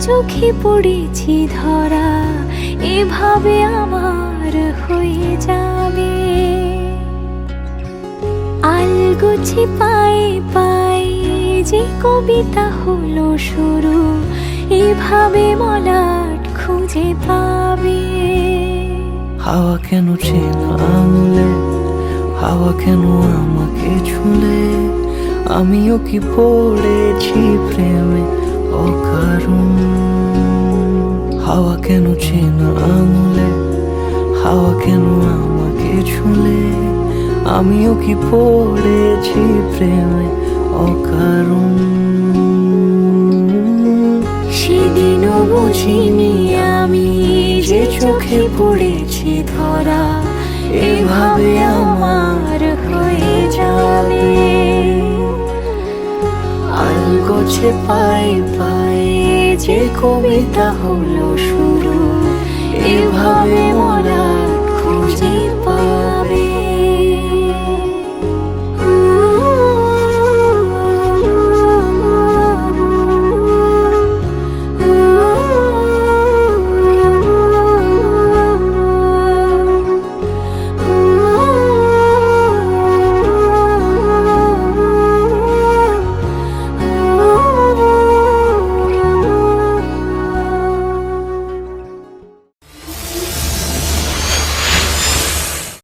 চোখে পড়েছি ধরা, এভাবে আমার হয়ে যাবে। আলগোছে পায়ে পায়ে যে কবিতা হলো শুরু, এভাবে মলাট খুঁজে পাবে। হাওয়া কেন চেনা আঙুলে, হাওয়া কেন আমাকে ছুলে, আমিও কি পড়েছি প্রেমে অকারণ। হাওয়া কেন চেনা আঙুলে, হাওয়া কেন আমাকে ছুলে, আমিও কি পড়েছি প্রেমে অকারণ। সেদিনও বুঝিনি আমি যে চোখে পড়েছি ধরা, এভাবে আমার হয়ে যাবে। আলগোছে পায়ে পায়ে যে কবিতা হলো শুরু, এভাবে মলাট খুঁজে পাবে।